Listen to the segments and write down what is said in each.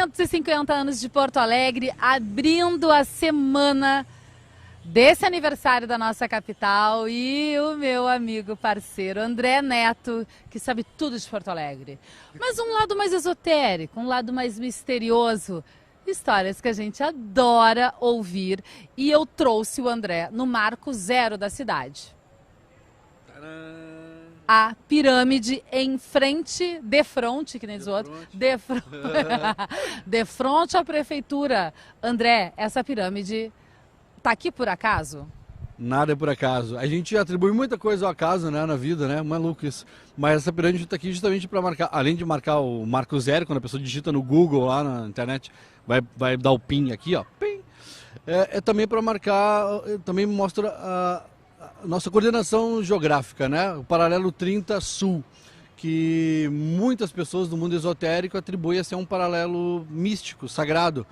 250 anos de Porto Alegre, abrindo a semana desse aniversário da nossa capital, e o meu amigo parceiro André Neto, que sabe tudo de Porto Alegre. Mas um lado mais esotérico, um lado mais misterioso, histórias que a gente adora ouvir, e eu trouxe o André no marco zero da cidade. Tadã! A pirâmide em frente, de frente, que nem diz o outro, de frente à prefeitura. André, essa pirâmide tá aqui por acaso? Nada é por acaso. A gente atribui muita coisa ao acaso, né, na vida, né? Maluco isso. Mas essa pirâmide está aqui justamente para marcar, além de marcar o marco zero, quando a pessoa digita no Google, lá na internet, vai dar o PIN aqui, ó. PIN. É também para marcar, também mostra a nossa coordenação geográfica, né? O paralelo 30 Sul, que muitas pessoas do mundo esotérico atribuem a ser um paralelo místico, sagrado,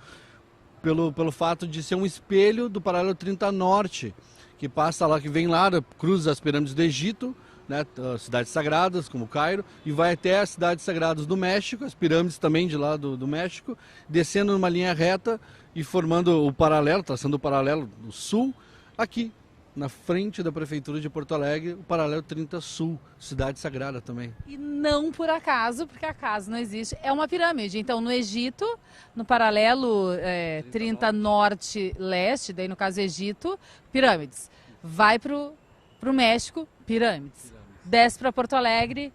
pelo fato de ser um espelho do paralelo 30 Norte, que passa lá, que vem lá, cruza as pirâmides do Egito, né, cidades sagradas como Cairo, e vai até as cidades sagradas do México, as pirâmides também de lá do México, descendo numa linha reta e formando o paralelo, traçando o paralelo do sul, aqui, na frente da Prefeitura de Porto Alegre, o paralelo 30 Sul, cidade sagrada também. E não por acaso, porque acaso não existe, é uma pirâmide. Então, no Egito, no paralelo 30 Norte-Leste, daí no caso Egito, pirâmides. Vai pro México, pirâmides. Desce para Porto Alegre,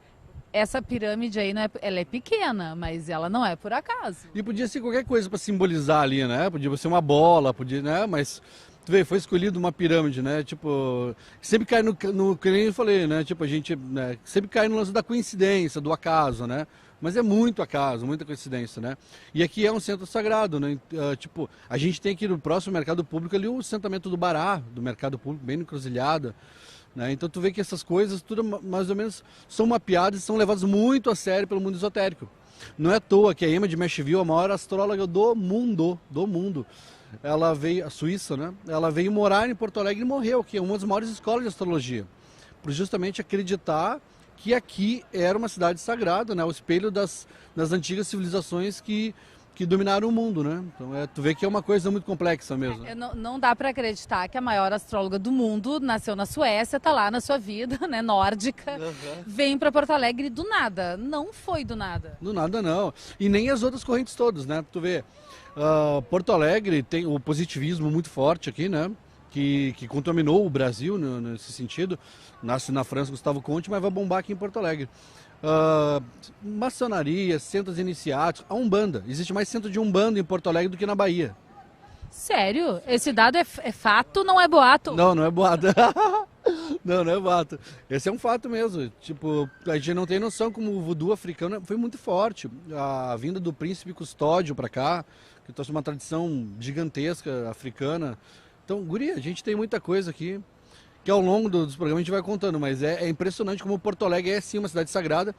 essa pirâmide aí, não é, ela é pequena, mas ela não é por acaso. E podia ser qualquer coisa para simbolizar ali, né? Podia ser uma bola, podia, né? Mas tu vê, foi escolhido uma pirâmide, né? Tipo, sempre cai no que nem eu falei, né? Tipo, a gente sempre cai no lance da coincidência, do acaso, né? Mas é muito acaso, muita coincidência, né? E aqui é um centro sagrado, né? Tipo, a gente tem aqui no próximo mercado público ali o assentamento do Bará, do mercado público, bem encruzilhada, né? Então tu vê que essas coisas, tudo mais ou menos, são mapeadas e são levadas muito a sério pelo mundo esotérico. Não é à toa que a Emma de Mesheville, a maior astróloga do mundo, ela veio, a Suíça, né? Ela veio morar em Porto Alegre e morreu, que é uma das maiores escolas de astrologia, por justamente acreditar que aqui era uma cidade sagrada, né? O espelho das antigas civilizações que dominaram o mundo, né? Então tu vê que é uma coisa muito complexa mesmo. Não dá para acreditar que a maior astróloga do mundo nasceu na Suécia, tá lá na sua vida, né, nórdica, vem para Porto Alegre do nada. Não foi do nada. Do nada não. E nem as outras correntes todas, né? Tu vê, Porto Alegre tem o positivismo muito forte aqui, né? Que contaminou o Brasil nesse sentido. Nasce na França, Gustavo Conte, mas vai bombar aqui em Porto Alegre. Maçonaria, centros iniciáticos, a Umbanda. Existe mais centro de Umbanda em Porto Alegre do que na Bahia. Sério? Esse dado é fato, não é boato? Não, não é boato. Não é boato. Esse é um fato mesmo. Tipo, a gente não tem noção como o voodoo africano foi muito forte. A vinda do príncipe Custódio para cá, que trouxe uma tradição gigantesca africana. Então, guri, a gente tem muita coisa aqui, que ao longo dos programas a gente vai contando, mas é impressionante como Porto Alegre é sim uma cidade sagrada.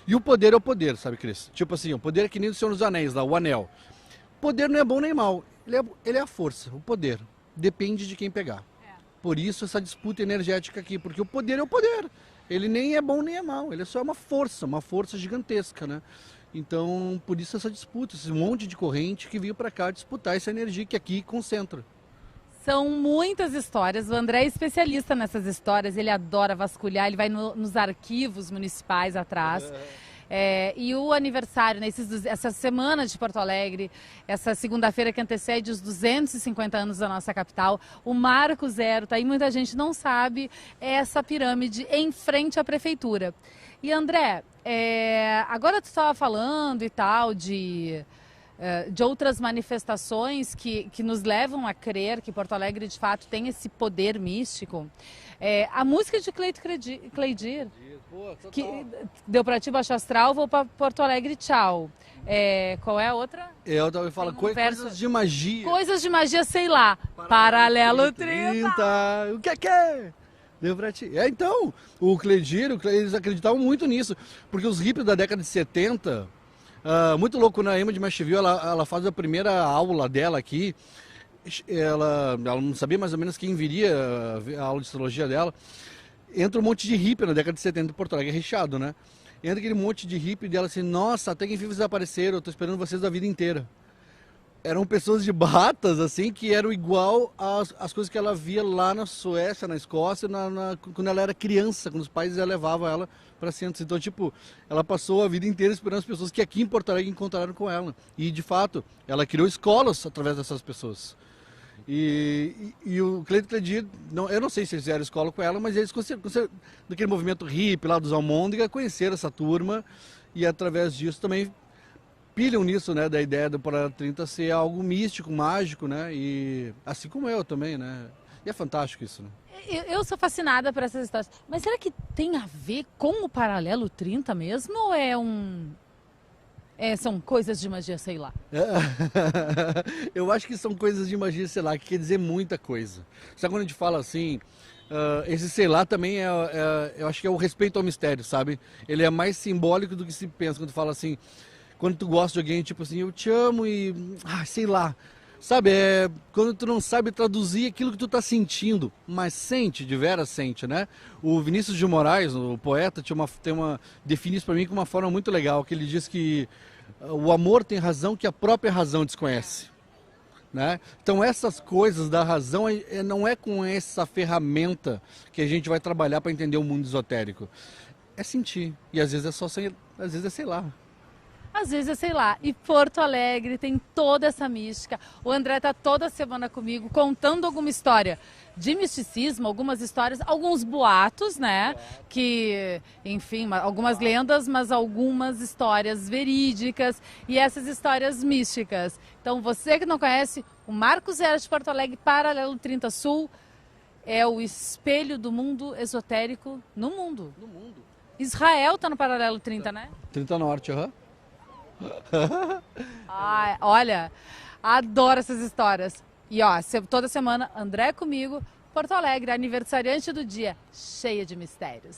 E o poder é o poder, sabe, Cris? Tipo assim, o poder é que nem do Senhor dos Anéis, lá, o anel. Poder não é bom nem mal, ele é a força, o poder. Depende de quem pegar. Por isso essa disputa energética aqui, porque o poder é o poder. Ele nem é bom nem é mal, ele é só uma força gigantesca, né? Então, por isso essa disputa, esse monte de corrente que veio para cá disputar essa energia que aqui concentra. São muitas histórias, o André é especialista nessas histórias, ele adora vasculhar, ele vai nos arquivos municipais atrás. E o aniversário, né, essa semana de Porto Alegre, essa segunda-feira que antecede os 250 anos da nossa capital, o Marco Zero, tá aí, muita gente não sabe, é essa pirâmide em frente à prefeitura. E André, agora tu estava falando e tal de outras manifestações que nos levam a crer que Porto Alegre de fato tem esse poder místico. A música de Cleito Cleidir, que deu pra ti Baixo Astral, vou pra Porto Alegre, tchau. Qual é a outra? Eu falo coisas de magia. Coisas de magia, sei lá. Paralelo 30. O que é? Deu pra ti. Então, o Cleidir, eles acreditavam muito nisso, porque os hippies da década de 70, muito louco, na Emma de Mesheville, ela faz a primeira aula dela aqui, ela não sabia mais ou menos quem viria a aula de astrologia dela. Entra um monte de hippie na década de 70 em Porto Alegre, recheado, né? Entra aquele monte de hippie dela assim, nossa, até que enfim vocês apareceram, eu tô esperando vocês a vida inteira. Eram pessoas de batas, assim, que eram igual às coisas que ela via lá na Suécia, na Escócia, quando ela era criança, quando os pais levavam ela para centros. Então, tipo, ela passou a vida inteira esperando as pessoas que aqui em Porto Alegre encontraram com ela. E, de fato, ela criou escolas através dessas pessoas. E o Cleiton e Cledir, eu não sei se eles fizeram escola com ela, mas eles, naquele movimento hippie lá dos Almôndega, conheceram essa turma e, através disso, também pilham nisso, né, da ideia do Paralelo 30 ser algo místico, mágico, né, e assim como eu também, né, e é fantástico isso, né. Eu sou fascinada por essas histórias, mas será que tem a ver com o Paralelo 30 mesmo, ou são coisas de magia, sei lá? Eu acho que são coisas de magia, sei lá, que quer dizer muita coisa. Sabe quando a gente fala assim, esse sei lá também eu acho que é o respeito ao mistério, sabe, ele é mais simbólico do que se pensa, quando fala assim, quando tu gosta de alguém, tipo assim, eu te amo e... sei lá. Sabe, quando tu não sabe traduzir aquilo que tu tá sentindo, mas sente, de veras sente, né? O Vinícius de Moraes, o poeta, define isso pra mim com uma forma muito legal, que ele diz que o amor tem razão que a própria razão desconhece. Né? Então essas coisas da razão não é com essa ferramenta que a gente vai trabalhar para entender o mundo esotérico. É sentir. E às vezes às vezes é sei lá. Às vezes, sei lá, e Porto Alegre tem toda essa mística. O André tá toda semana comigo contando alguma história de misticismo, algumas histórias, alguns boatos, né? Que, enfim, algumas lendas, mas algumas histórias verídicas e essas histórias místicas. Então, você que não conhece, o Marco Zero de Porto Alegre, Paralelo 30 Sul, é o espelho do mundo esotérico no mundo. No mundo. Israel tá no Paralelo 30, né? 30 Norte, aham. Ai, olha, adoro essas histórias. E ó, toda semana, André comigo, Porto Alegre, aniversariante do dia, cheia de mistérios.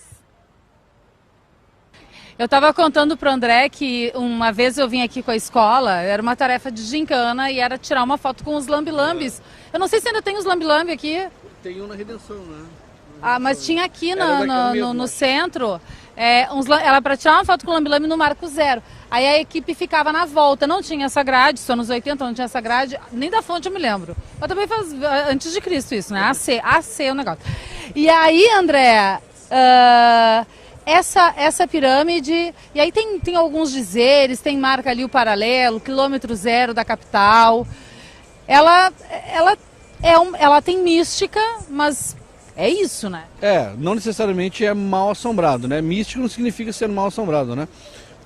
Eu estava contando pro André que uma vez eu vim aqui com a escola, era uma tarefa de gincana e era tirar uma foto com os lambi-lambis. Eu não sei se ainda tem os lambi-lambi aqui. Tem um na Redenção, né? Mas tinha aqui no centro, era para tirar uma foto com o lambi-lambi no Marco Zero. Aí a equipe ficava na volta, não tinha essa grade, isso anos 80 não tinha essa grade, nem da fonte eu me lembro. Eu também faz antes de Cristo isso, né? AC é o negócio. E aí, André, essa pirâmide, e aí tem alguns dizeres, tem marca ali o paralelo, quilômetro zero da capital. Ela tem mística, mas é isso, né? Não necessariamente é mal assombrado, né? Místico não significa ser mal assombrado, né?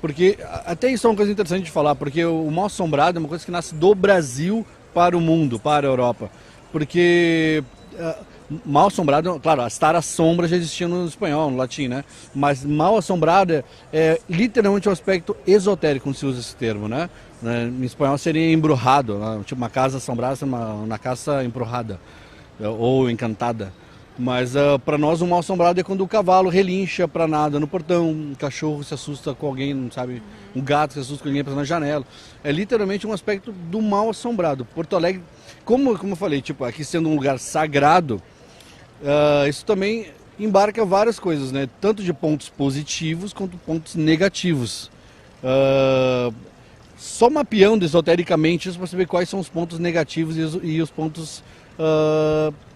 Porque, até isso é uma coisa interessante de falar, porque o mal assombrado é uma coisa que nasce do Brasil para o mundo, para a Europa. Porque mal assombrado, claro, a estar à sombra já existia no espanhol, no latim, né? Mas mal assombrado é literalmente o aspecto esotérico, quando se usa esse termo, né? Em espanhol seria embrujado, né? Tipo uma casa assombrada, uma casa embrujada ou encantada. Mas para nós o mal assombrado é quando o cavalo relincha para nada no portão, um cachorro se assusta com alguém, não sabe, um gato se assusta com alguém passando na janela. É literalmente um aspecto do mal assombrado. Porto Alegre, como eu falei, tipo, aqui sendo um lugar sagrado, isso também embarca várias coisas, né? Tanto de pontos positivos quanto pontos negativos. Só mapeando esotericamente isso para saber quais são os pontos negativos e os pontos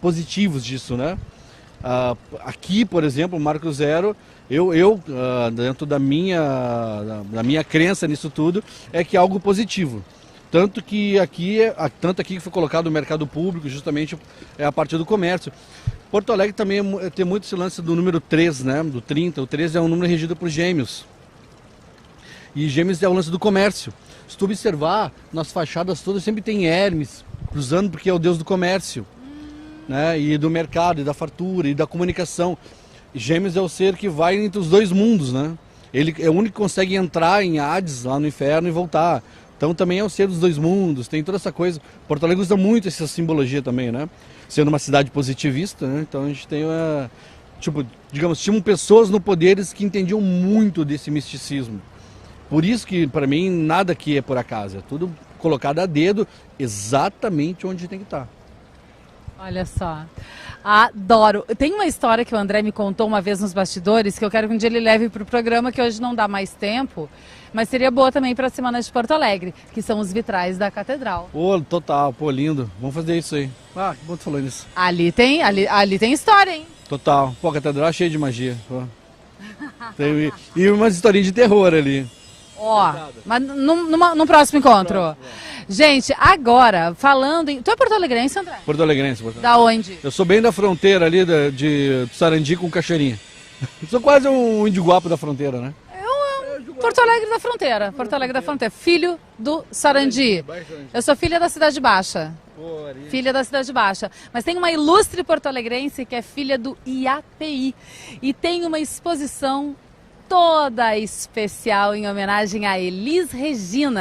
positivos disso, né? Aqui, por exemplo, Marco Zero, eu dentro da minha crença nisso tudo, é que é algo positivo. Tanto que aqui que foi colocado no mercado público, justamente a partir do comércio. Porto Alegre também tem muito esse lance do número 3, né? Do 30. O 13 é um número regido por Gêmeos. E Gêmeos é o lance do comércio. Se tu observar, nas fachadas todas sempre tem Hermes cruzando, porque é o deus do comércio, né? E do mercado, e da fartura, e da comunicação. Gêmeos é o ser que vai entre os dois mundos, né? Ele é o único que consegue entrar em Hades, lá no inferno, e voltar. Então também é o ser dos dois mundos, tem toda essa coisa. Porto Alegre usa muito essa simbologia também, né? Sendo uma cidade positivista, né? Então a gente tem tinham pessoas no poderes que entendiam muito desse misticismo. Por isso que, para mim, nada aqui é por acaso. É tudo colocado a dedo exatamente onde tem que estar. Olha só. Adoro. Tem uma história que o André me contou uma vez nos bastidores, que eu quero que um dia ele leve para o programa, que hoje não dá mais tempo, mas seria boa também para a Semana de Porto Alegre, que são os vitrais da Catedral. Pô, total, pô, lindo. Vamos fazer isso aí. Ah, que bom tu falou nisso. Ali tem história, hein? Total. Pô, a Catedral é cheia de magia. Pô. E umas historinhas de terror ali. Ó, mas num próximo encontro. Gente, agora, falando em... Tu é porto-alegrense, André? Porto-alegrense. Da onde? Eu sou bem da fronteira ali de Sarandi com Cachoeirinha. Sou quase um indiguapo da fronteira, né? Porto Alegre da Fronteira. Porto Alegre da Fronteira. Filho do Sarandi. Eu sou filha da Cidade Baixa. Filha da Cidade Baixa. Mas tem uma ilustre porto-alegrense que é filha do IAPI. E tem uma exposição toda especial em homenagem a Elis Regina.